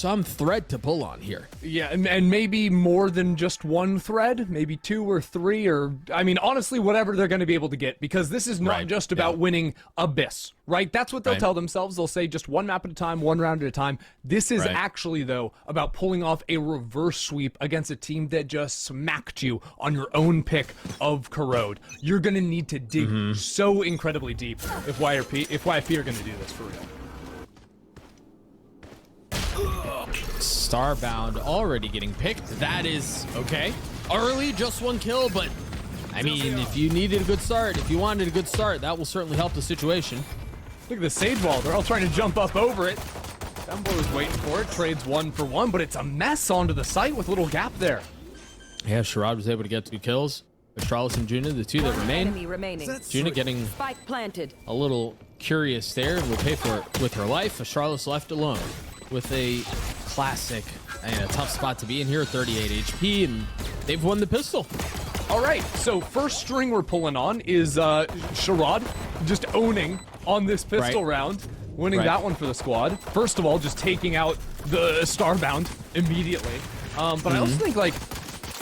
some thread to pull on here. Yeah, and maybe more than just one thread, maybe 2 or 3, or I mean, honestly, whatever they're going to be able to get, because this is not just about winning Abyss, right? That's what they'll tell themselves. They'll say just one map at a time, one round at a time. This is actually, though, about pulling off a reverse sweep against a team that just smacked you on your own pick of Corrode. You're going to need to dig so incredibly deep if YFP are going to do this for real. Starbound already getting picked. That is okay. Early, just 1 kill, but I mean, if you needed a good start, if you wanted a good start, that will certainly help the situation. Look at the Sage Wall. They're all trying to jump up over it. Femboy was waiting for it. Trades 1 for 1, but it's a mess onto the site with a little gap there. Yeah, Sherrod was able to get 2 kills. Astralis and Juna, the 2 that remain. Juna getting Spike planted. a little curious there and will pay for it with her life. Astralis left alone with a classic and a tough spot to be in here, 38 HP, and they've won the pistol. All right, so first string we're pulling on is Sherrod just owning on this pistol round, winning that one for the squad. First of all, just taking out the Starbound immediately. But I also think, like,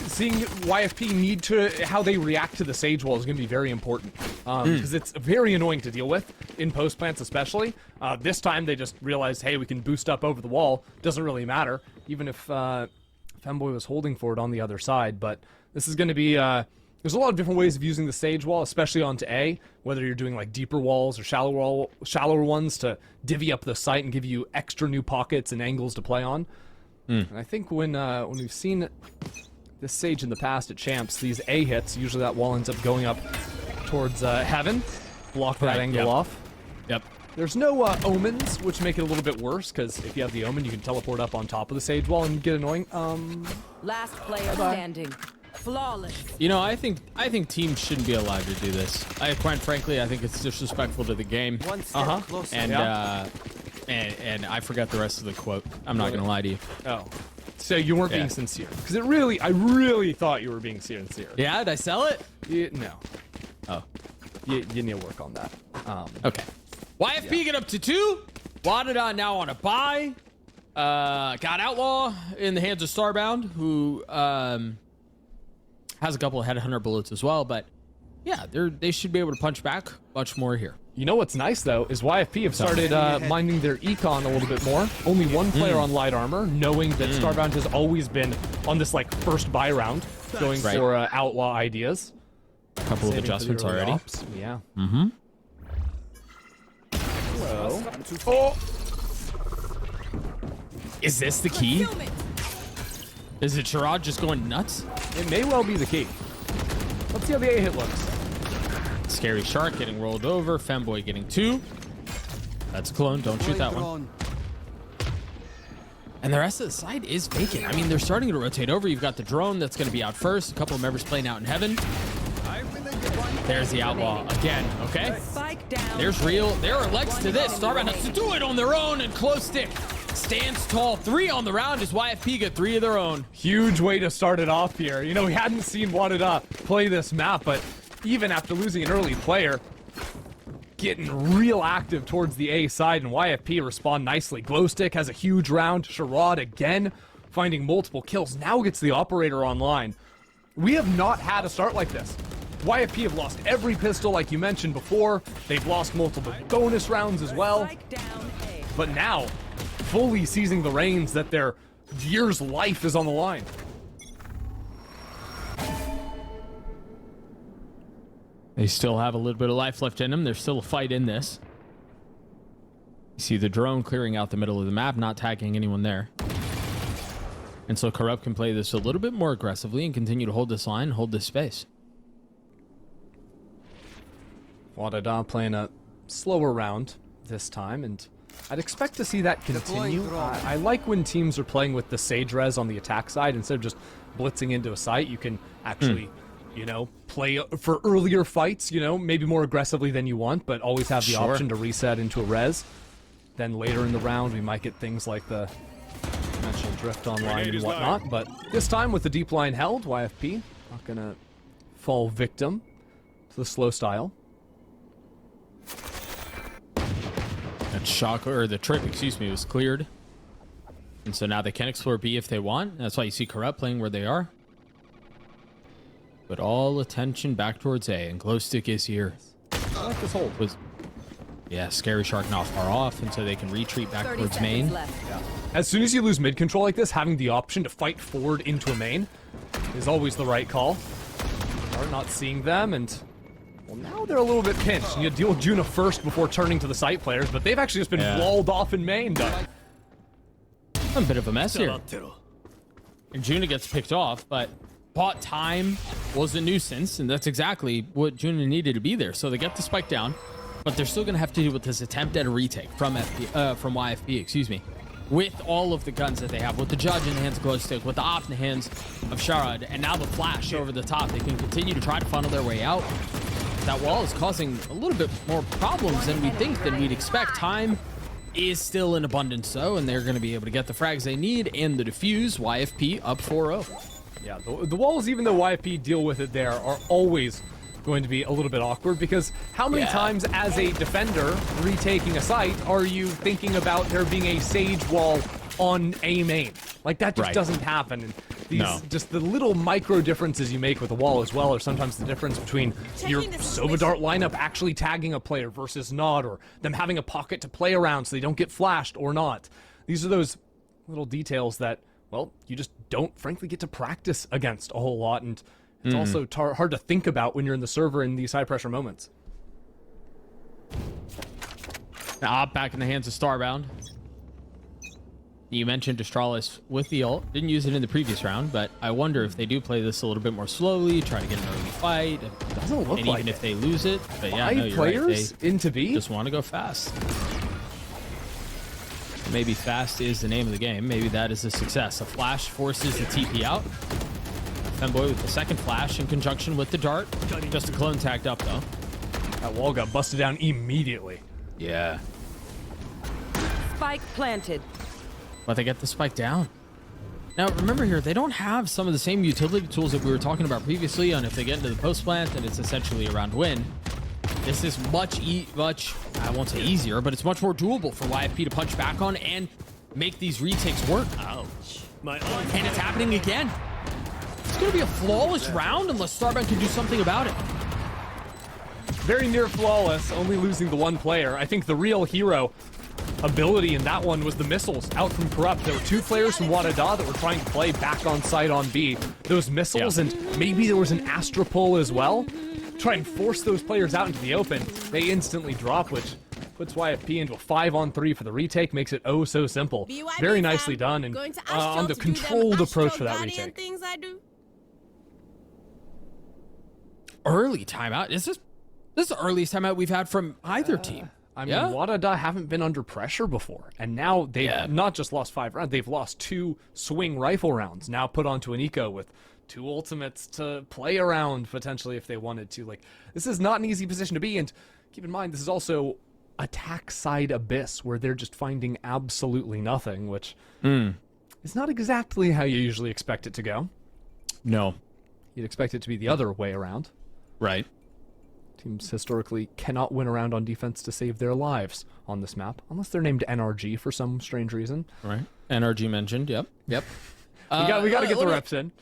seeing YFP need to, how they react to the Sage Wall is going to be very important. Because it's very annoying to deal with, in post-plants especially. This time they just realized, hey, we can boost up over the wall. Doesn't really matter, even if Femboy was holding for it on the other side. But this is going to be, there's a lot of different ways of using the Sage Wall, especially onto A, whether you're doing like deeper walls or shallower ones to divvy up the site and give you extra new pockets and angles to play on. And I think when we've seen this Sage in the past at Champs, these A hits, usually that wall ends up going up towards Heaven, block that angle off. There's no omens, which make it a little bit worse, because if you have the omen, you can teleport up on top of the Sage Wall and get annoying. Last player standing. Flawless. You know, I think teams shouldn't be allowed to do this. Quite frankly, I think it's disrespectful to the game. One step closer. And I forgot the rest of the quote. I'm not gonna lie to you. Oh. So you weren't being sincere, because I really thought you were being sincere. Yeah, did I sell it? No. Oh. You need to work on that. Okay. YFP get up to 2. WADA now on a bye. Got Outlaw in the hands of Starbound, who has a couple of Headhunter bullets as well, but yeah, they should be able to punch back much more here. You know what's nice, though, is YFP have started minding their econ a little bit more. Only 1 player on light armor, knowing that Starbound has always been on this, like, first buy round, going for Outlaw ideas. A couple of adjustments already. Yeah. Hello. Oh! Is this the key? Is it Sherrod just going nuts? It may well be the key. Let's see how the A hit looks. Scary Shark getting rolled over. Femboy getting 2. That's a clone. Don't shoot that one. And the rest of the side is vacant. I mean, they're starting to rotate over. You've got the drone that's going to be out first. A couple of members playing out in Heaven. There's the Outlaw again. Okay. There's real. There are legs to this. Starbound has to do it on their own, and Close Stick stands tall. 3 on the round as YFP get 3 of their own. Huge way to start it off here. You know, we hadn't seen WADA play this map, but even after losing an early player, getting real active towards the A side, and YFP respond nicely. Glowstick has a huge round. Sherrod again, finding multiple kills. Now gets the operator online. We have not had a start like this. YFP have lost every pistol, like you mentioned before. They've lost multiple bonus rounds as well. But now, fully seizing the reins that their year's life is on the line. They still have a little bit of life left in them. There's still a fight in this. You see the drone clearing out the middle of the map, not tagging anyone there. And so Corrupt can play this a little bit more aggressively and continue to hold this line, hold this space. WADA playing a slower round this time, and I'd expect to see that continue. I like when teams are playing with the Sage Res on the attack side. Instead of just blitzing into a site, you can actually, you know, play for earlier fights, you know, maybe more aggressively than you want, but always have the option to reset into a res. Then later in the round, we might get things like the dimensional drift online and whatnot. But this time with the deep line held, YFP not gonna fall victim to the slow style. That shock, or the trip, excuse me, was cleared. And so now they can explore B if they want. That's why you see Corrupt playing where they are. But all attention back towards A, and Glowstick is here. I like this hold. Yeah, Scary Shark not far off, and so they can retreat back towards main. Yeah. As soon as you lose mid control like this, having the option to fight forward into a main is always the right call. Are not seeing them, and well, now they're a little bit pinched. You deal with Juna first before turning to the site players, but they've actually just been walled off in main. A bit of a mess here. And Juna gets picked off, but bot time was a nuisance, and that's exactly what Juna needed to be there. So they get the spike down, but they're still going to have to deal with this attempt at a retake from YFP, excuse me, with all of the guns that they have, with the Judge in the hands of Glowstick, with the op in the hands of Sharad, and now the flash over the top. They can continue to try to funnel their way out. That wall is causing a little bit more problems than we think, than we'd expect. Time is still in abundance, though, and they're going to be able to get the frags they need and the defuse. YFP up 4-0. Yeah, the walls, even though YFP deal with it there, are always going to be a little bit awkward, because how many times as a defender retaking a site are you thinking about there being a Sage wall on a main? Like, that just doesn't happen. And these just the little micro differences you make with the wall as well are sometimes the difference between your Sova Dart lineup actually tagging a player versus not, or them having a pocket to play around so they don't get flashed or not. These are those little details that, well, you just don't frankly get to practice against a whole lot, and it's also hard to think about when you're in the server in these high pressure moments. Now, back in the hands of Starbound. You mentioned Astralis with the ult. Didn't use it in the previous round, but I wonder if they do play this a little bit more slowly, try to get an early fight. Doesn't look like even if they lose it. But yeah, no, you're players right. They into B? just want to go fast. Maybe fast is the name of the game. Maybe that is a success. A flash forces the TP out. Femboy with the second flash in conjunction with the dart. Just a clone tagged up, though. That wall got busted down immediately. Yeah. Spike planted. But they get the spike down. Now, remember here, they don't have some of the same utility tools that we were talking about previously on if they get into the post plant and it's essentially a round win. This is much, I won't say easier, but it's much more doable for YFP to punch back on and make these retakes work. Ouch. And it's happening again. It's going to be a flawless round unless Starbound can do something about it. Very near flawless, only losing the one player. I think the real hero ability in that one was the missiles out from Corrupt. There were two players from WADA that were trying to play back on site on B. Those missiles, and maybe there was an Astra pull as well. Try and force those players out into the open. They instantly drop, which puts YFP into a 5-on-3 for the retake, makes it oh so simple. Very nicely done, and on the controlled approach for that retake. Early timeout. This is the earliest timeout we've had from either team. I mean, WADA haven't been under pressure before, and now they've not just lost 5 rounds, they've lost 2 swing rifle rounds, now put onto an eco with 2 ultimates to play around, potentially, if they wanted to. Like, this is not an easy position to be, and keep in mind, this is also attack side Abyss, where they're just finding absolutely nothing, which is not exactly how you usually expect it to go. No. You'd expect it to be the other way around. Right. Teams historically cannot win around on defense to save their lives on this map, unless they're named NRG for some strange reason. Right. NRG mentioned, yep. we got to get the reps in.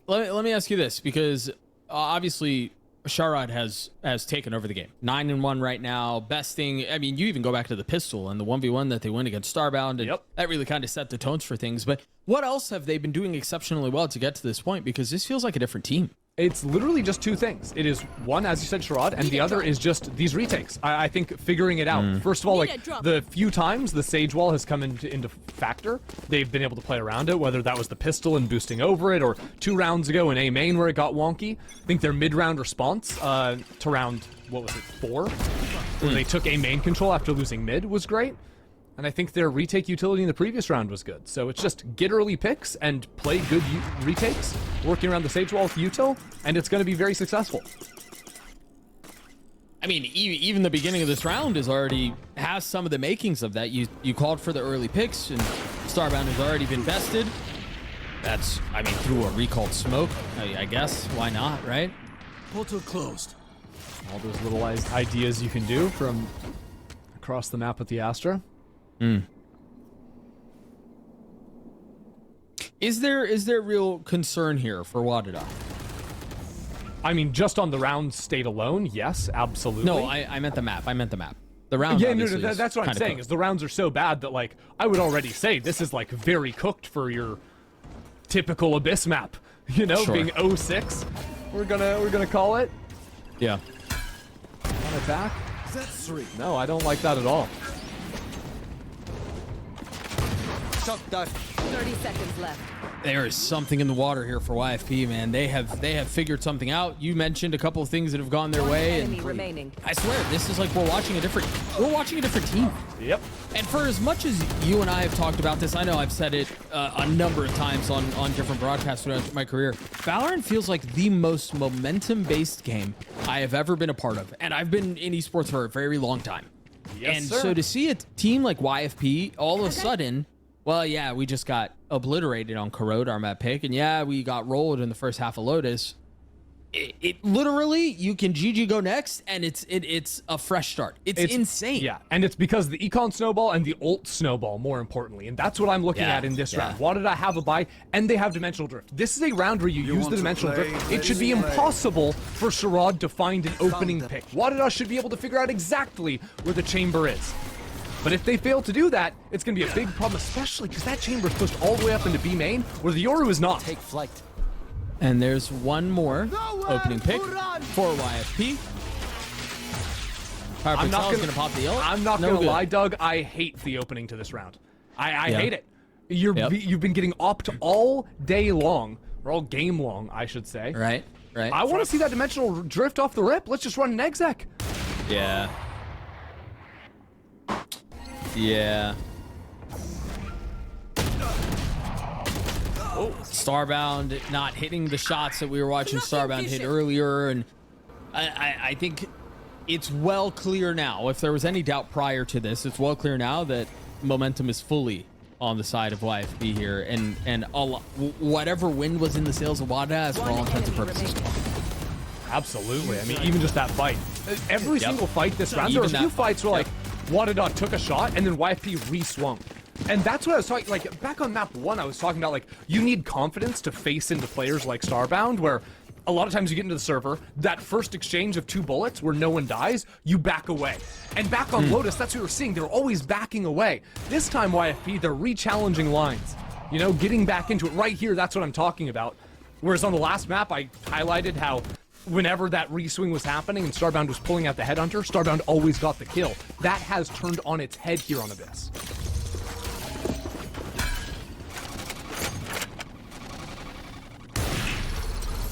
Let me ask you this, because obviously Sharad has taken over the game. 9-1 right now, besting. I mean, you even go back to the pistol and the 1v1 that they win against Starbound, and that really kind of set the tones for things. But what else have they been doing exceptionally well to get to this point? Because this feels like a different team. It's literally just 2 things. It is one, as you said, Sharad, and the other is just these retakes. I think figuring it out. First of all, like the few times the Sage Wall has come into factor, they've been able to play around it, whether that was the pistol and boosting over it, or 2 rounds ago in A main where it got wonky. I think their mid-round response to round, what was it, 4? Where they took A main control after losing mid was great. And I think their retake utility in the previous round was good. So it's just get early picks and play good retakes, working around the Sage Wall with util, and it's going to be very successful. I mean, even the beginning of this round has some of the makings of that. You called for the early picks, and Starbound has already been bested. That's, I mean, through a recalled smoke, I guess. Why not, right? Portal closed. All those little ideas you can do from across the map with the Astra. Is there real concern here for WADA? I mean, just on the round state alone, yes, absolutely. No, I meant the map. The round. Yeah, no, that's what I'm saying. Is the rounds are so bad that like I would already say this is like very cooked for your typical Abyss map. You know, Sure. being 06. We're gonna call it. Yeah. On attack. That's 3. No, I don't like that at all. Shot that. 30 seconds left. There is something in the water here for YFP, man. They have figured something out. You mentioned a couple of things that have gone their way, Enemy and remaining. I swear this is like we're watching a different team. Yep. And for as much as you and I have talked about this, I know I've said it a number of times on different broadcasts throughout my career. Valorant feels like the most momentum-based game I have ever been a part of, and I've been in esports for a very long time. Yes, and sir. so to see a team like YFP all of a sudden, well, yeah, we just got obliterated on Corrode, our map pick, and yeah, we got rolled in the first half of Lotus. It literally, you can GG go next, and it's a fresh start. It's insane. Yeah, and it's because the econ snowball and the ult snowball, more importantly, and that's what I'm looking at in this round. Why did I have a buy? And they have dimensional drift. This is a round where you use the dimensional drift. It should be impossible for Sherrod to find an opening pick. WADA should be able to figure out exactly where the chamber is. But if they fail to do that, it's going to be a big problem, especially because that chamber is pushed all the way up into B main, where the Yoru is not. Take flight. And there's one more opening pick for YFP. I'm not gonna pop the ult. I'm not gonna lie, Doug. I hate the opening to this round. I hate it. You've been getting opt all day long, or all game long, I should say. Right. I want to see that dimensional drift off the rip. Let's just run an exec. Yeah. Yeah. Oh, Starbound not hitting the shots that we were watching Starbound hit earlier, and I think it's well clear now. If there was any doubt prior to this, it's well clear now that momentum is fully on the side of YFP here, and whatever wind was in the sails of WADA has for all intents and purposes. Absolutely. I mean, even just that fight. Every single fight this round, there were a few fights where like WADA took a shot and then YFP re-swung. And that's what I was talking, like, back on map 1, I was talking about, like, you need confidence to face into players like Starbound, where a lot of times you get into the server, that first exchange of 2 bullets where no one dies, you back away. And back on Lotus, that's what we're seeing. They're always backing away. This time, YFP, they're re-challenging lines. You know, getting back into it. Right here, that's what I'm talking about. Whereas on the last map, I highlighted how whenever that re-swing was happening and Starbound was pulling out the headhunter, Starbound always got the kill. That has turned on its head here on Abyss.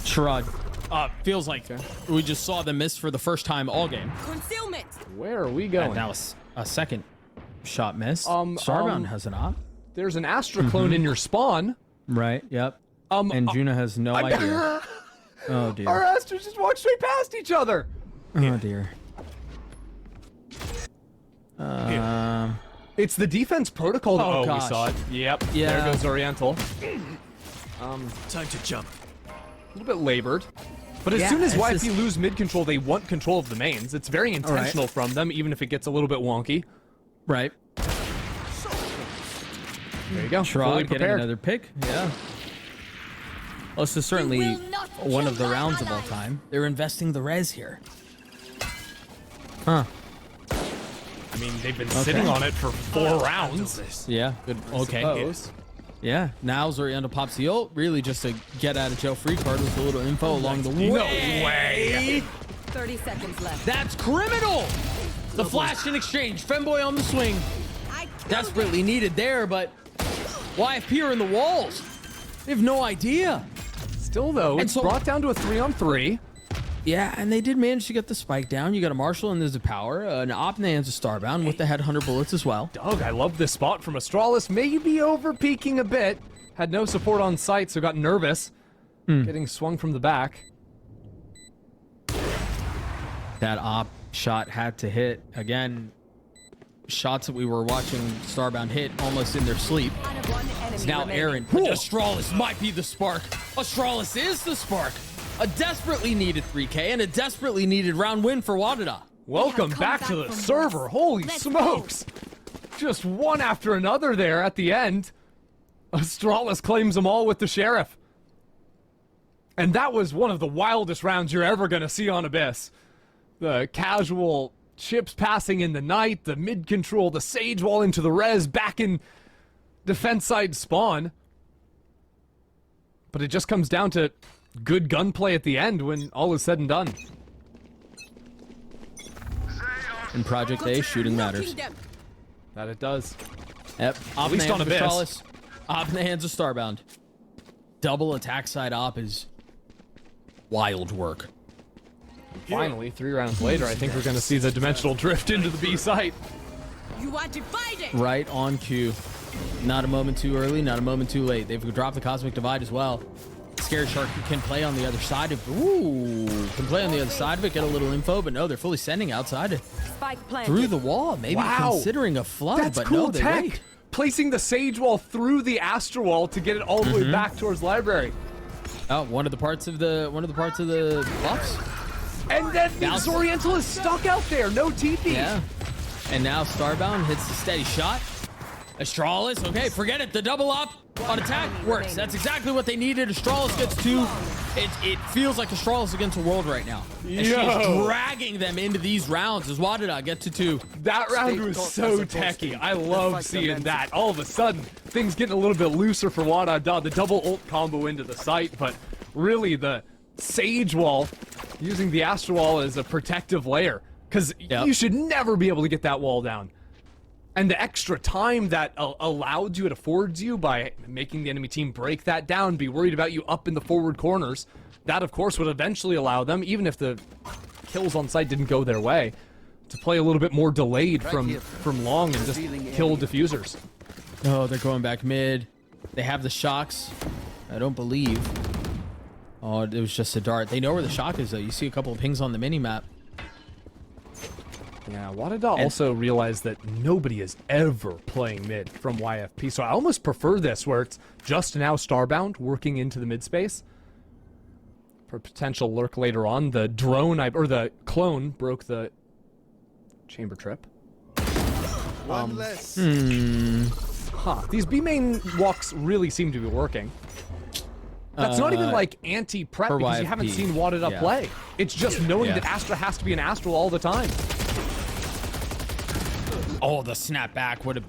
Sherrod, feels like we just saw them miss for the first time all game. Concealment. Where are we going? And that was a second shot miss. Starbound has an op. There's an Astra clone in your spawn. Right, yep. And Juna has no idea. Oh, dear. Our Astras just walked straight past each other. Oh, dear. It's the defense protocol. Oh, We gosh. saw it. Yep. Yeah. There goes Oriental. Time to jump. A little bit labored. But as Yeah, soon as it's YFP just- lose mid control, they want control of the mains. It's very intentional from them, even if it gets a little bit wonky. Right. There you go. Fully Sherrod getting prepared. another pick. Yeah. Well, this is certainly one of the rounds of all time. They're investing the res here. Huh. I mean, they've been sitting on it for 4 rounds. Yeah. Good. Okay. Suppose. Yeah. Now Zoriano pops the ult, really just a get out of jail free card with a little info along the way. No way. 30 seconds left. That's criminal. The flash in exchange. Femboy on the swing. Desperately needed there, but YFP are in the walls. They have no idea. Still, though, And it's so- brought down to a 3-on-3. Yeah, and they did manage to get the spike down. You got a Marshall and there's a Power. An Op lands a Starbound with the Headhunter bullets as well. Doug, I love this spot from Astralis. Maybe over-peaking a bit. Had no support on site, so got nervous. Getting swung from the back. That Op shot had to hit. Again, shots that we were watching Starbound hit almost in their sleep. It's now Aaron. Astralis might be the spark. Astralis is the spark. A desperately needed 3K and a desperately needed round win for WADA. Welcome back to the server. Holy smokes. Just one after another there at the end. Astralis claims them all with the Sheriff. And that was one of the wildest rounds you're ever going to see on Abyss. The casual chips passing in the night, the mid control, the Sage wall into the res, back in defense side spawn. But it just comes down to good gunplay at the end when all is said and done. In Project A, shooting matters. That it does. Yep. At least on Abyss. Astralis, op in the hands of Starbound. Double attack side op is wild work. Finally, 3 rounds later, I think we're going to see the dimensional drift into the B site. You are divided. Right on cue. Not a moment too early, not a moment too late. They've dropped the Cosmic Divide as well. Scary Shark can play on the other side of can play on the other side of it, get a little info, but no, they're fully sending outside through the wall, maybe considering a flood. That's but cool no, they tech. wait. Placing the Sage wall through the Astra wall to get it all the way back towards Library. Oh, one of the parts of the buffs. And then the Oriental is stuck out there, no TP. Yeah. And now Starbound hits the steady shot. Astralis, okay, forget it. The double up on attack works. That's exactly what they needed. Astralis gets 2. It feels like Astralis against the world right now. And she's dragging them into these rounds as WADA get to 2. That round was so techy. I love seeing that. All of a sudden, things getting a little bit looser for WADA. The double ult combo into the site, but really the Sage wall, using the Astra wall as a protective layer, because you should never be able to get that wall down. And the extra time that allowed you, it affords you by making the enemy team break that down, be worried about you up in the forward corners. That, of course, would eventually allow them, even if the kills on site didn't go their way, to play a little bit more delayed from long and just kill diffusers. Oh, they're going back mid. They have the shocks. I don't believe. Oh, it was just a dart. They know where the shock is, though. You see a couple of pings on the mini-map. Yeah, WADA also realized that nobody is ever playing mid from YFP, so I almost prefer this, where it's just now Starbound working into the mid space for potential lurk later on. The drone, or the clone, broke the chamber trip. One less. These B main walks really seem to be working. That's not even like anti-prep because YFP. You haven't seen WADA play. It's just knowing that Astra has to be an Astral all the time. Oh, the snap back. Good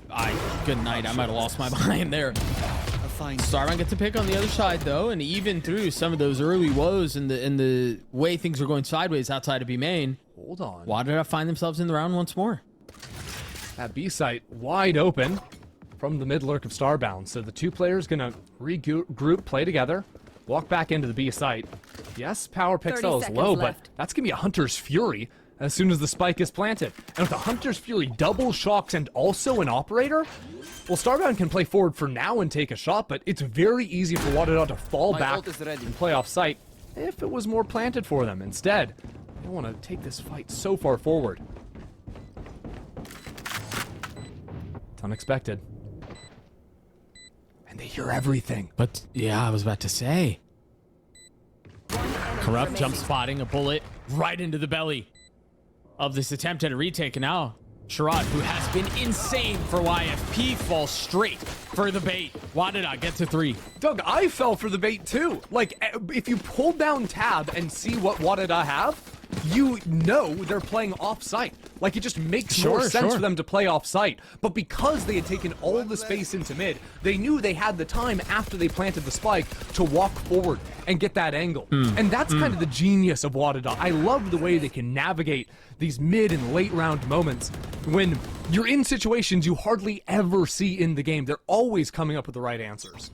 night. I might have lost my mind there. Starbound gets a pick on the other side, though, and even through some of those early woes and the way things are going sideways outside of B main. Hold on. WADA find themselves in the round once more. That B site wide open from the mid lurk of Starbound. So the 2 players gonna regroup, play together, walk back into the B site. Yes, power pixel is low, but that's gonna be a Hunter's Fury as soon as the spike is planted. And with the Hunter's Fury, double shocks, and also an operator, well, Starbound can play forward for now and take a shot, but it's very easy for WADA to fall back and play off site if it was more planted for them. Instead, they want to take this fight so far forward. It's unexpected. And they hear everything. But, yeah, I was about to say. Corrupt jump spotting a bullet right into the belly of this attempt at a retake. And now, Sherrod, who has been insane for YFP, falls straight for the bait. WADA gets to 3. Doug, I fell for the bait too. Like, if you pull down tab and see what WADA have, you know they're playing off-site. Like, it just makes more sense for them to play off-site. But because they had taken all the space into mid, they knew they had the time after they planted the spike to walk forward and get that angle. And that's kind of the genius of WADA. I love the way they can navigate these mid and late round moments when you're in situations you hardly ever see in the game. They're always coming up with the right answers.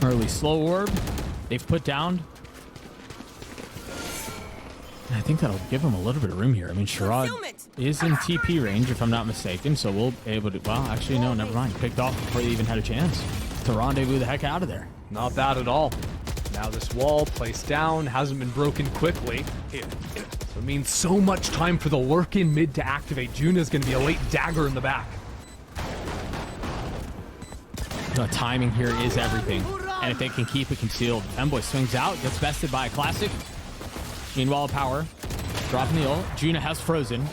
Early slow orb. They've put down. I think that'll give them a little bit of room here. I mean, Sherrod is in TP range, if I'm not mistaken, so we'll be able to... Well, actually, no, never mind. Picked off before they even had a chance to rendezvous the heck out of there. Not bad at all. Now this wall placed down hasn't been broken quickly. So it means so much time for the lurk in mid to activate. Juna's going to be a late dagger in the back. The timing here is everything. And if they can keep it concealed, Femboy swings out, gets bested by a classic. Meanwhile, power dropping the ult. Juna has frozen.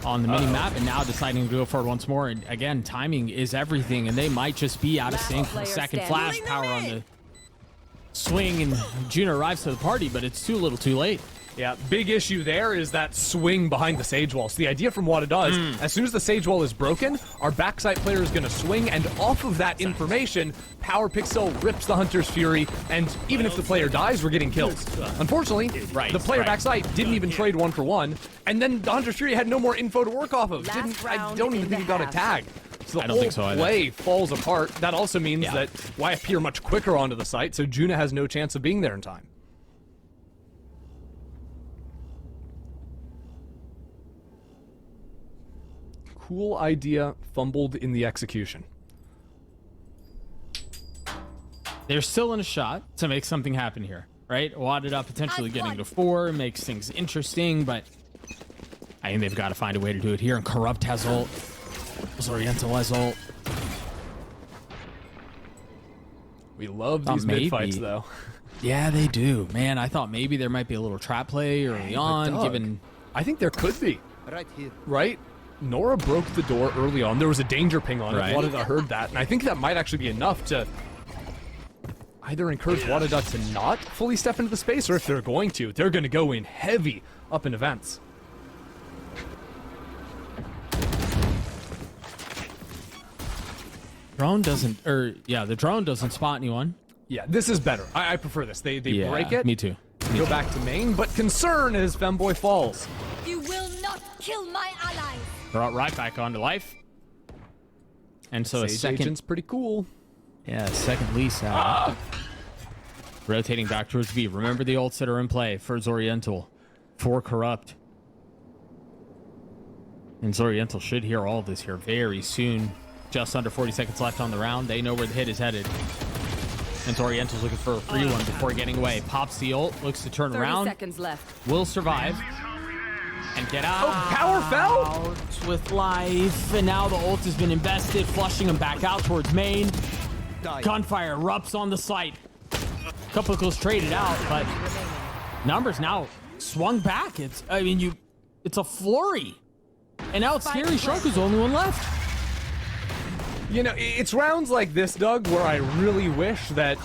on the mini map, and now deciding to go for it once more. And again, timing is everything, and they might just be out of sync for the second flash. Power on the swing, and June arrives to the party, but it's too little too late. Yeah, big issue there is that swing behind the Sage Wall. So the idea from WADA does, as soon as the Sage Wall is broken, our backside player is going to swing, and off of that information, Power Pixel rips the Hunter's Fury, and even if the player dies, we're getting kills. Unfortunately, the player backside didn't even trade 1-for-1, and then the Hunter's Fury had no more info to work off of. I don't even think he got a tag. So the whole play falls apart. That also means that YFP are much quicker onto the site, so Juna has no chance of being there in time. Cool idea, fumbled in the execution. They're still in a shot to make something happen here, right? WADA potentially getting to 4 makes things interesting, but I think they've got to find a way to do it here. And Corrupt has ult. Oriental has ult. We love these mid-fights, though. Yeah, they do. Man, I thought maybe there might be a little trap play early on, given... I think there could be. Right here. Right? Nora broke the door early on. There was a danger ping on it. WADA heard that, and I think that might actually be enough to either encourage WADA to not fully step into the space, or if they're going to, they're going to go in heavy up in events. Drone doesn't, the drone doesn't spot anyone. Yeah, this is better. I prefer this. They break it. Me too. Go back to main, but concern as Femboy falls. You will not kill my allies. Brought right back onto life. And so Sage a second... Agent's pretty cool. Yeah, second lease out. Rotating back towards B. Remember the ults that are in play for Zoriental. For Corrupt. And Zoriental should hear all of this here very soon. Just under 40 seconds left on the round. They know where the hit is headed. And Zoriental's looking for a free one before getting away. Pops the ult, looks to turn 30 around. seconds left. Will survive. And get out. Oh, Power fell? With life. And now the ult has been invested, flushing him back out towards main. Gunfire erupts on the site. Couple of kills traded out, but numbers now swung back. It's a flurry. And now it's Scary Shark is the only one left. You know, it's rounds like this, Doug, where I really wish that,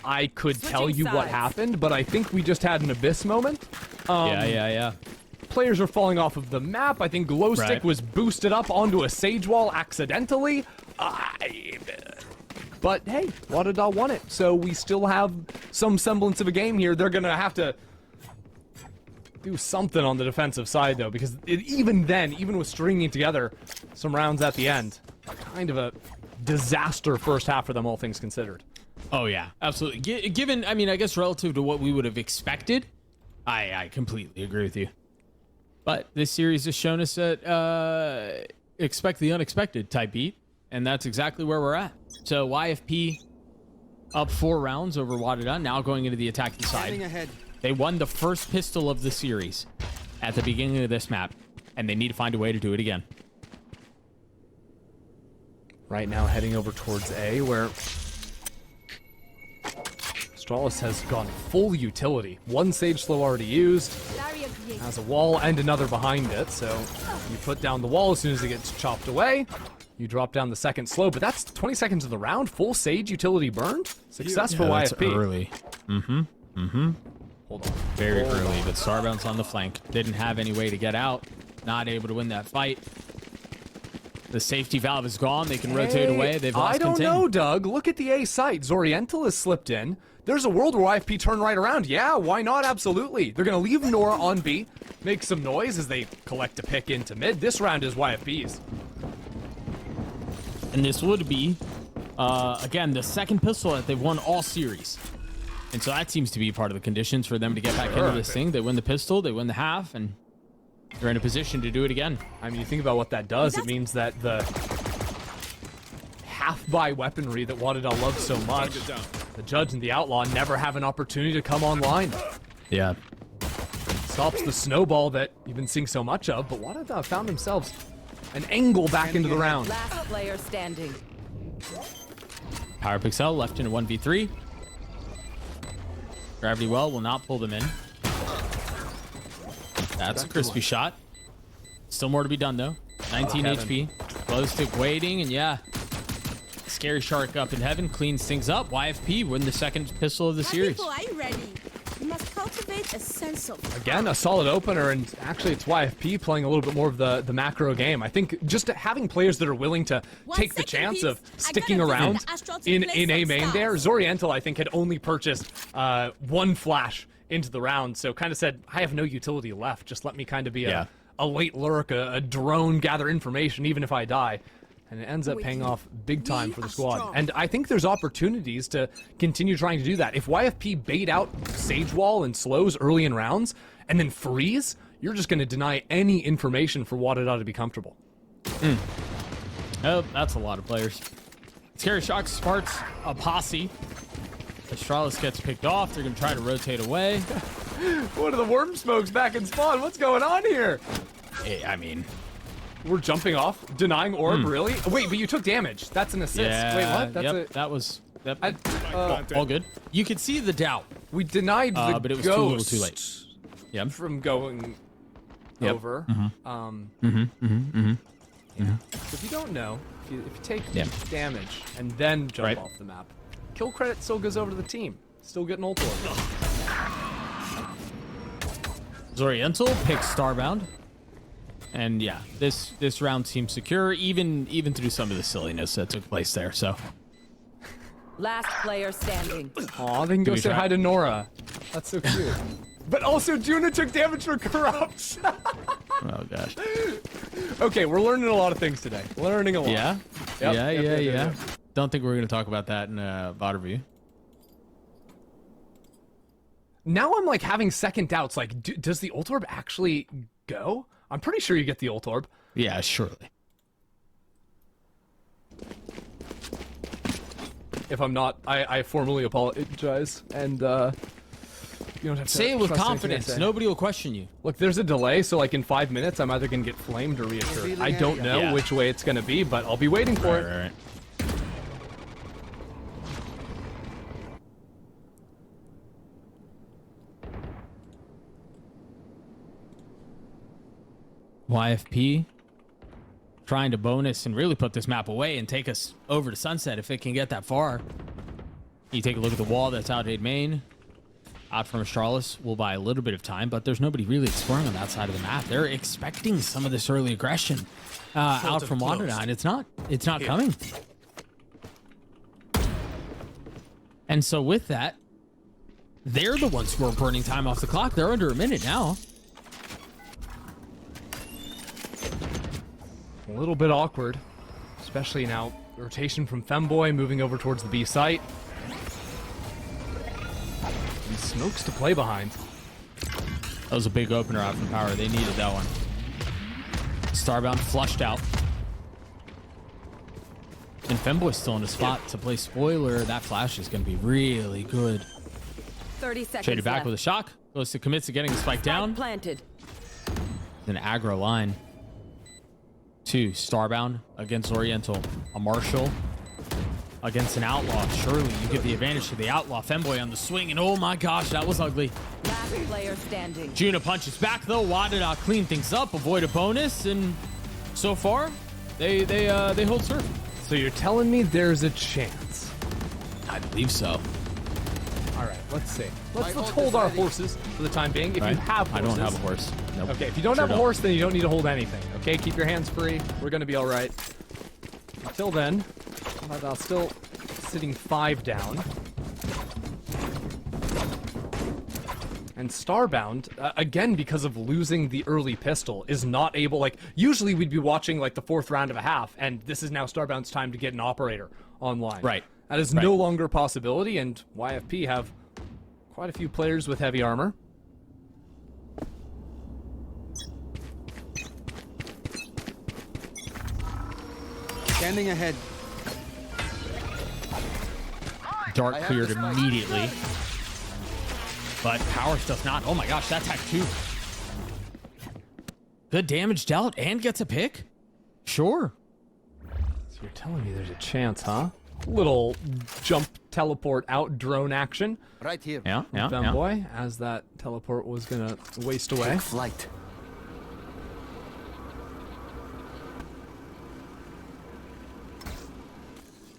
I could tell you what happened, but I think we just had an Abyss moment. Yeah. Players are falling off of the map. I think Glowstick was boosted up onto a Sage Wall accidentally. But hey, WADA won it, so we still have some semblance of a game here. They're gonna have to do something on the defensive side, though, because even with stringing together some rounds at the end, kind of a disaster first half for them, all things considered. Oh yeah, absolutely. Given, I guess relative to what we would have expected, I completely agree with you. But this series has shown us that expect the unexpected type beat, and that's exactly where we're at. So YFP up 4 rounds over WADA, now going into the attacking side. They won the first pistol of the series at the beginning of this map, and they need to find a way to do it again. Right now heading over towards A, where Stralis has gone full utility. 1 Sage Slow already used, has a wall and another behind it, so you put down the wall as soon as it gets chopped away. You drop down the second slow, but that's 20 seconds of the round. Full Sage utility burned. Success for YFP. That's early. Hold on. Very early, but Starbound's on the flank. Didn't have any way to get out. Not able to win that fight. The safety valve is gone. They can rotate away. They've lost I don't know, Doug. Look at the A site. Zoriental has slipped in. There's a world where YFP turn right around. Yeah, why not? Absolutely. They're going to leave Nora on B. Make some noise as they collect a pick into mid. This round is YFP's. And this would be, again, the second pistol that they've won all series. And so that seems to be part of the conditions for them to get back into this thing. They win the pistol, they win the half, and they're in a position to do it again. I mean, you think about what that does. It means that the half-buy weaponry that WADA loves so much, the Judge and the Outlaw never have an opportunity to come online. Yeah. Stops the snowball that you've been seeing so much of, but WADA found themselves an angle back into the round. Last player standing. Power Pixel left in a 1v3. Gravity Well will not pull them in. That's a crispy shot. Still more to be done, though. 19 HP. Glow stick waiting, and yeah. Scary Shark up in heaven, cleans things up. YFP win the second pistol of the series. People, are you ready? You must cultivate a sense of Again, a solid opener, and actually it's YFP playing a little bit more of the macro game. I think just having players that are willing to take the chance of sticking around in a main there. Zoriental, I think, had only purchased one flash into the round, so kind of said, I have no utility left. Just let me kind of be a late lurk, a drone, gather information, even if I die. And it ends up paying off big time for the squad. And I think there's opportunities to continue trying to do that. If YFP bait out Sage Wall and slows early in rounds, and then freeze, you're just going to deny any information for WADA to be comfortable. Oh, that's a lot of players. Scary Shock sparks a posse. Astralis gets picked off. They're going to try to rotate away. What are the worm smokes back in spawn? What's going on here? I mean... We're jumping off, denying orb, really? Wait, but you took damage. That's an assist. Yeah, wait, what? That's that was I, all good. You could see the doubt. We denied the but it was ghost too little too late. Yep. From going over. If you don't know, if you take damage and then jump off the map, kill credit still goes over to the team. Still getting ult orb. Zoriental picks Starbound. And yeah, this round seems secure, even through some of the silliness that took place there. So, Last player standing. Aw, they can go say hi to Nora. That's so cute. But also, Juna took damage for corrupts. oh gosh. Okay, we're learning a lot of things today. Learning a lot. Yeah. Yep, Yeah. Don't think we're gonna talk about that in VOD review. Now I'm like having second doubts. Like, does the ult orb actually go? I'm pretty sure you get the ult orb. Yeah, surely. If I'm not, I formally apologize. And you don't have to say it with trust confidence. Nobody will question you. Look, there's a delay, so like in 5 minutes, I'm either gonna get flamed or reassured. I don't know which way it's gonna be, but I'll be waiting for it. Right. YFP trying to bonus and really put this map away and take us over to Sunset if it can get that far. You take a look at the wall that's out at main. Out from Astralis will buy a little bit of time, but there's nobody really exploring on that side of the map. They're expecting some of this early aggression out from WADA, and it's not coming. And so with that, they're the ones who are burning time off the clock. They're under a minute now. A little bit awkward, especially now. Rotation from Femboy moving over towards the B site. And smokes to play behind. That was a big opener out from Power. They needed that one. Starbound flushed out. And Femboy's still in a spot to play spoiler. That flash is going to be really good. 30 seconds Traded back left. with a shock. Goes to commits to getting the spike down. Planted. An aggro line. 2 Starbound against Oriental. A Marshall against an Outlaw. Surely you give the advantage to the Outlaw. Femboy on the swing, and oh my gosh, that was ugly. Last player standing. Juna punches back though. WADA clean things up, avoid a bonus, and so far they hold serve. So you're telling me there's a chance? I believe so. All right, let's see. Let's hold our horses for the time being. If you have horses. I don't have a horse. Nope. Okay, if you don't have a horse, then you don't need to hold anything. Okay, keep your hands free. We're gonna be all right. Until then, I'm still sitting 5 down. And Starbound, again, because of losing the early pistol, is not able, like, usually we'd be watching, like, the 4th round of a half, and this is now Starbound's time to get an operator online. Right. That is no longer a possibility, and YFP have quite a few players with heavy armor. Standing ahead. Dark cleared immediately. But Powers does not. Oh my gosh, that tech too. Good damage dealt and gets a pick? Sure. So you're telling me there's a chance, huh? Little jump teleport out drone action. Right here. Yeah. Femboy, as that teleport was gonna waste away. Take flight.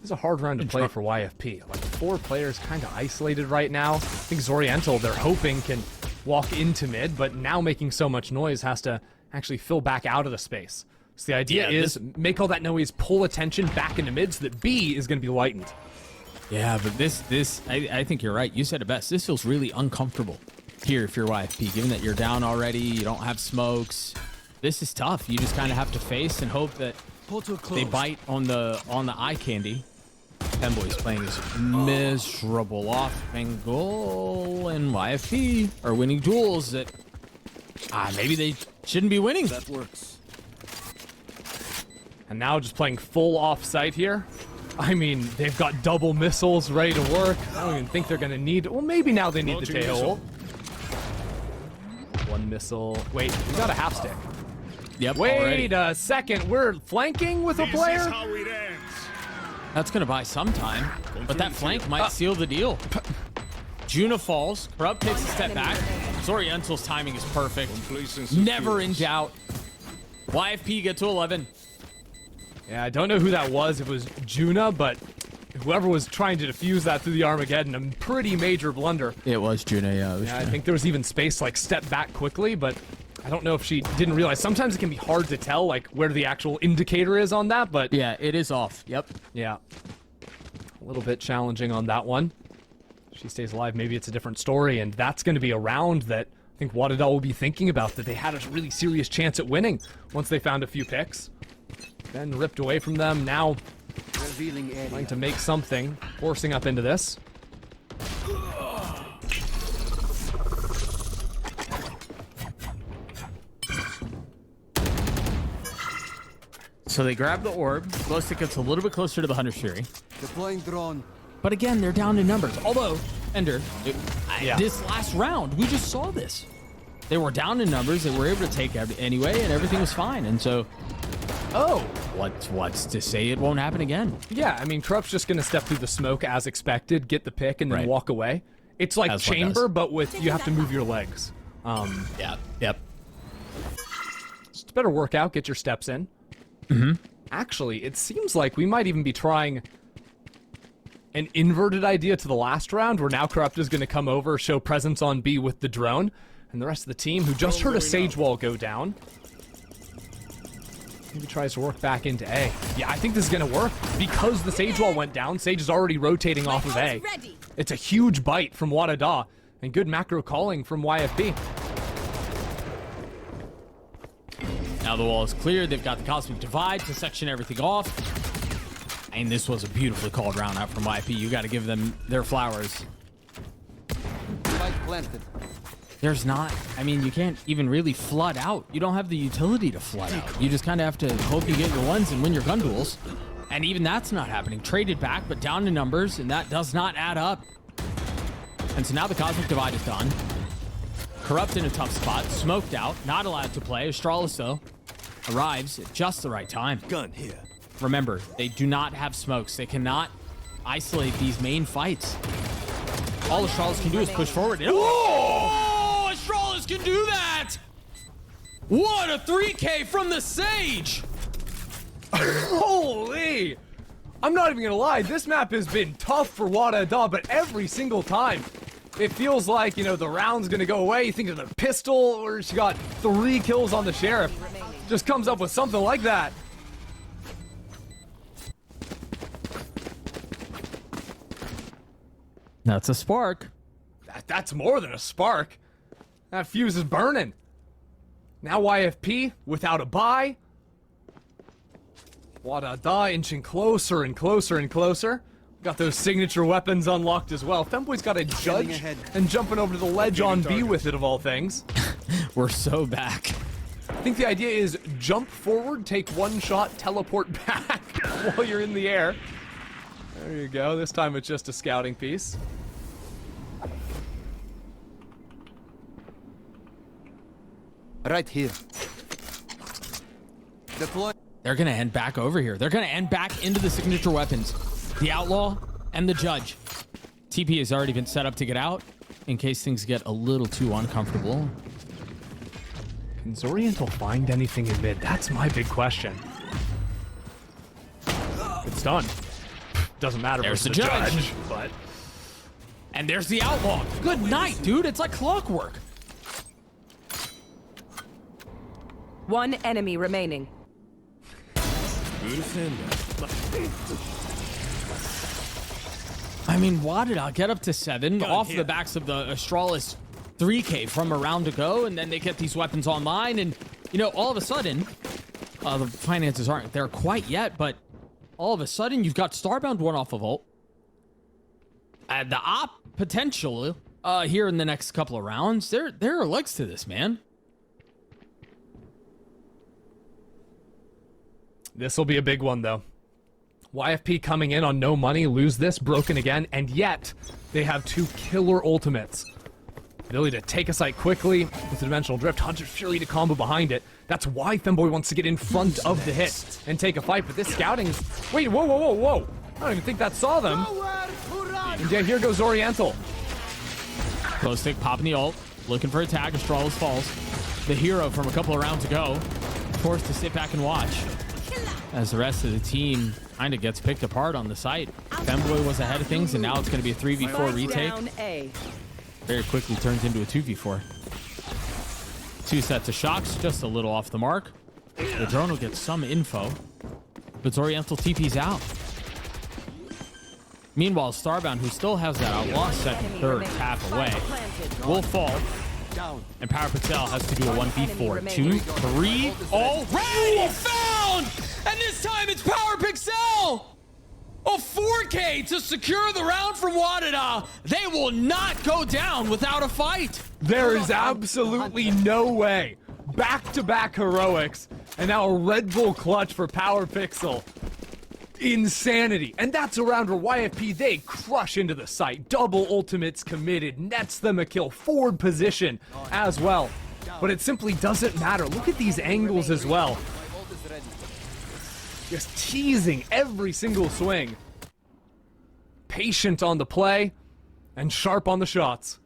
It's a hard round to play for YFP. Like 4 players kind of isolated right now. I think Zoriental, they're hoping, can walk into mid, but now making so much noise has to actually fill back out of the space. So the idea is make all that noise pull attention back into mid so that B is going to be lightened. Yeah, but I think you're right. You said it best. This feels really uncomfortable here if you're YFP, given that you're down already, you don't have smokes. This is tough. You just kind of have to face and hope that they bite on the eye candy. Femboy's playing is miserable off angle, and YFP are winning duels that maybe they shouldn't be winning. That works. And now just playing full off-site here. I mean, they've got double missiles ready to work. I don't even think they're going to need... Well, maybe now they need the tail. One missile. Wait, we got a half stick. Yep. Wait a second. We're flanking with a player? This is how it ends. That's going to buy some time, but that flank might seal the deal. Juna falls. Corrupt takes a step back. Zoriental's timing is perfect. Never in doubt. YFP get to 11. Yeah, I don't know who that was. It was Juna, but whoever was trying to defuse that through the Armageddon, a pretty major blunder. It was Juna, yeah. Yeah, I think there was even space to, like, step back quickly, but I don't know if she didn't realize. Sometimes it can be hard to tell, like, where the actual indicator is on that, but... Yeah, it is off. Yep. Yeah. A little bit challenging on that one. If she stays alive, maybe it's a different story, and that's going to be a round that I think WADA will be thinking about, that they had a really serious chance at winning once they found a few picks. Then ripped away from them, now trying to make something, forcing up into this. So they grab the orb. Glow stick gets a little bit closer to the Hunter's Fury. Deploying drone. But again, they're down in numbers. Although, Ender, this last round, we just saw this. They were down in numbers. They were able to take anyway, and everything was fine. And so, what's to say it won't happen again? Yeah, I mean, Corrupt's just going to step through the smoke as expected, get the pick, and then walk away. It's like Chamber, but with you have to move your legs. Yep. Just better work out, get your steps in. Actually, it seems like we might even be trying an inverted idea to the last round, where now Corrupt is going to come over, show presence on B with the drone, and the rest of the team, who just heard a Sage Wall go down, maybe tries to work back into A. Yeah, I think this is going to work. Because the Sage Wall went down, Sage is already rotating off of A. It's a huge bite from WADA, and good macro calling from YFP. Now the wall is clear. They've got the Cosmic Divide to section everything off. And this was a beautifully called round out from YFP. You got to give them their flowers. Planted. There's not, I mean, you can't even really flood out. You don't have the utility to flood out. You just kind of have to hope you get your ones and win your gun duels. And even that's not happening. Traded back, but down in numbers, and that does not add up. And so now the Cosmic Divide is done. Corrupt in a tough spot, smoked out, not allowed to play. Astralis, though, arrives at just the right time. Gun here. Remember, they do not have smokes. They cannot isolate these main fights. All Astralis can do is push forward. Oh, Astralis can do that! What a 3K from the Sage! Holy! I'm not even gonna lie, this map has been tough for WADA, but every single time it feels like, you know, the round's gonna go away. You think of the pistol, where she got 3 kills on the Sheriff. Just comes up with something like that. That's a spark. That's more than a spark. That fuse is burning. Now YFP without a buy. WADA inching closer and closer and closer. Got those signature weapons unlocked as well. Femboy's got a judge and jumping over to the ledge on B with it, of all things. We're so back. I think the idea is jump forward, take one shot, teleport back while you're in the air. There you go. This time it's just a scouting piece. Right here. Deploy. They're going to end back over here. They're going to end back into the signature weapons. The Outlaw and the Judge. TP has already been set up to get out in case things get a little too uncomfortable. Can Zoriental find anything in mid? That's my big question. It's done. Doesn't matter. There's versus the judge. But And there's the outlaw. Good night, dude. It's like clockwork. One enemy remaining. I mean, WADA get up to 7 off the backs of the Astralis 3K from a round ago, and then they get these weapons online, and, you know, all of a sudden, the finances aren't there quite yet, but all of a sudden, you've got Starbound one off of ult. The op potential here in the next couple of rounds, there are legs to this, man. this will be a big one, though. YFP coming in on no money, lose this, broken again, and yet they have 2 killer ultimates. Ability to take a site quickly with the Dimensional Drift, Hunter's Fury to combo behind it. That's why Femboy wants to get in front of the hit and take a fight, but this scouting is... Wait, whoa, whoa, whoa, whoa! I don't even think that saw them. And yeah, here goes Oriental. Close stick popping the ult, looking for a tag, Astralis falls. The hero from a couple of rounds ago, forced to sit back and watch as the rest of the team kind of gets picked apart on the site. Femboy was ahead of things, and now it's going to be a 3v4 retake. Down A. Very quickly turns into a 2v4. 2 sets of shocks, just a little off the mark. The drone will get some info, but Oriental TP's out. Meanwhile, Starbound, who still has that outlaw set third half away, will fall. And PowerPixel has to do a 1v4. 2, 3, already found! And this time it's PowerPixel! A 4K to secure the round from WADA. They will not go down without a fight. There is absolutely no way. Back-to-back heroics, and now a Red Bull clutch for PowerPixel. Insanity. And that's a round where YFP, they crush into the site. Double ultimates committed, nets them a kill, forward position as well. But it simply doesn't matter. Look at these angles as well. Just teasing every single swing. Patient on the play, and sharp on the shots.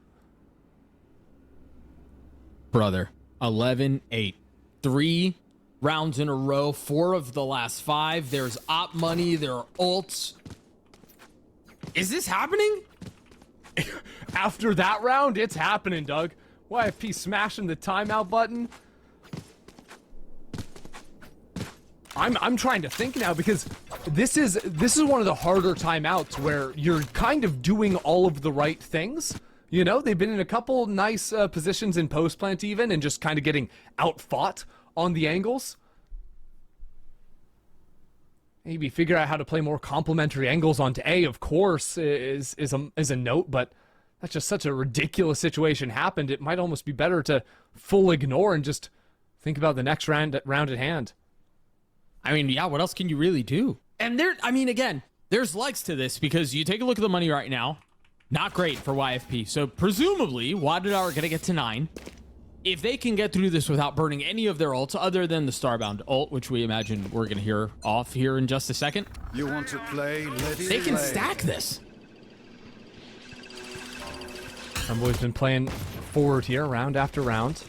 Brother, 11-8. 3 rounds in a row, 4 of the last 5. There's op money, there are ults. Is this happening? After that round, it's happening, Doug. YFP smashing the timeout button. I'm trying to think now, because this is one of the harder timeouts where you're kind of doing all of the right things. You know, they've been in a couple nice positions in post plant even, and just kind of getting outfought on the angles. Maybe figure out how to play more complementary angles onto A, of course, is a note, but that's just such a ridiculous situation happened. It might almost be better to full ignore and just think about the next round at hand. I mean, yeah, what else can you really do? And again, there's legs to this, because you take a look at the money right now. Not great for YFP. So presumably, WADA are going to get to 9. If they can get through this without burning any of their ults, other than the Starbound ult, which we imagine we're going to hear off here in just a second. You want to play? They can stack this. Femboy's been playing forward here, round after round.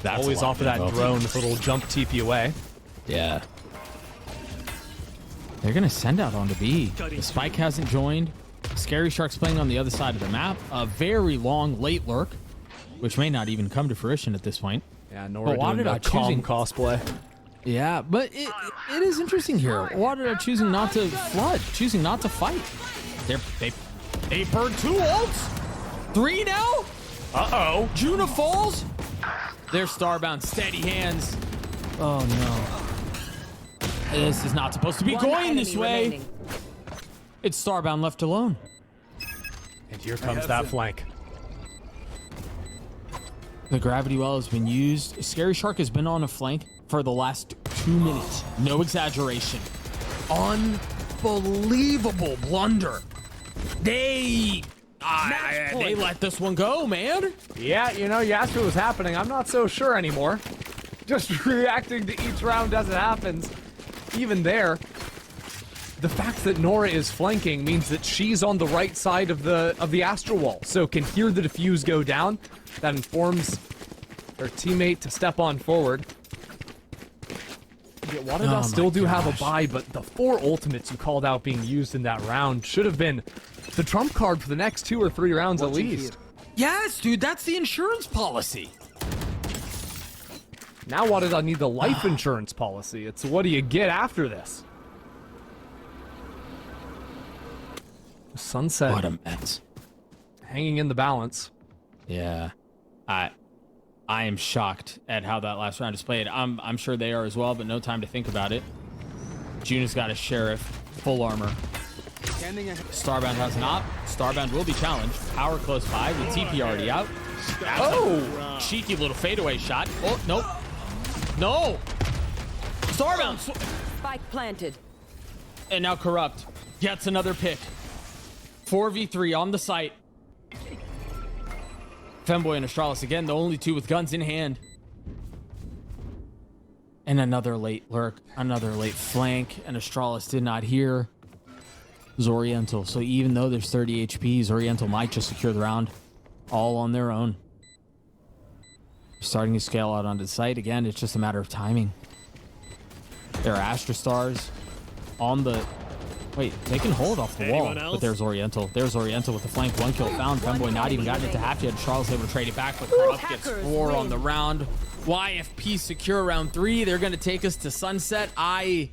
That's always off of that drone with a little jump TP away. Yeah. They're going to send out onto B. The Spike hasn't joined. Scary Shark's playing on the other side of the map. A very long late lurk, which may not even come to fruition at this point. Yeah, Nora doing the calm cosplay. Yeah, but it is interesting here. WADA choosing not to flood, choosing not to fight. They burned 2 ults. 3 now? Uh-oh. Juna falls. There's Starbound, steady hands. Oh no. This is not supposed to be going this way. Remaining. It's Starbound left alone. And here comes that flank. The gravity well has been used. Scary Shark has been on a flank for the last 2 minutes. No exaggeration. Unbelievable blunder. They let this one go, man. Yeah, you know, you asked what was happening. I'm not so sure anymore. Just reacting to each round as it happens. Even there, the fact that Nora is flanking means that she's on the right side of the astral wall, so can hear the defuse go down. That informs her teammate to step on forward. WADA still do have a buy, but the 4 ultimates you called out being used in that round should have been the trump card for the next 2 or 3 rounds at least. Yes, dude, that's the insurance policy. Now WADA need the life insurance policy. It's what do you get after this? Sunset. What a mess. Hanging in the balance. Yeah. I am shocked at how that last round is played. I'm sure they are as well, but no time to think about it. June has got a sheriff, full armor. Starbound has an op. Starbound will be challenged. Power close by with TP already out. That's cheeky little fadeaway shot. Oh, nope. No! Starbound! Spike planted. And now Corrupt gets another pick. 4v3 on the site. Femboy and Astralis again, the only 2 with guns in hand. And another late lurk, another late flank, and Astralis did not hear Zoriental. So even though there's 30 HP, Zoriental might just secure the round all on their own. Starting to scale out onto the site. Again, it's just a matter of timing. There are Astra Stars on the... Wait, they can hold off the wall, but there's Oriental. There's Oriental with the flank. 1 kill found. Femboy not even gotten it to half yet. Charles able to trade it back, but Corrupt gets 4 on the round. YFP secure round 3. They're going to take us to Sunset. I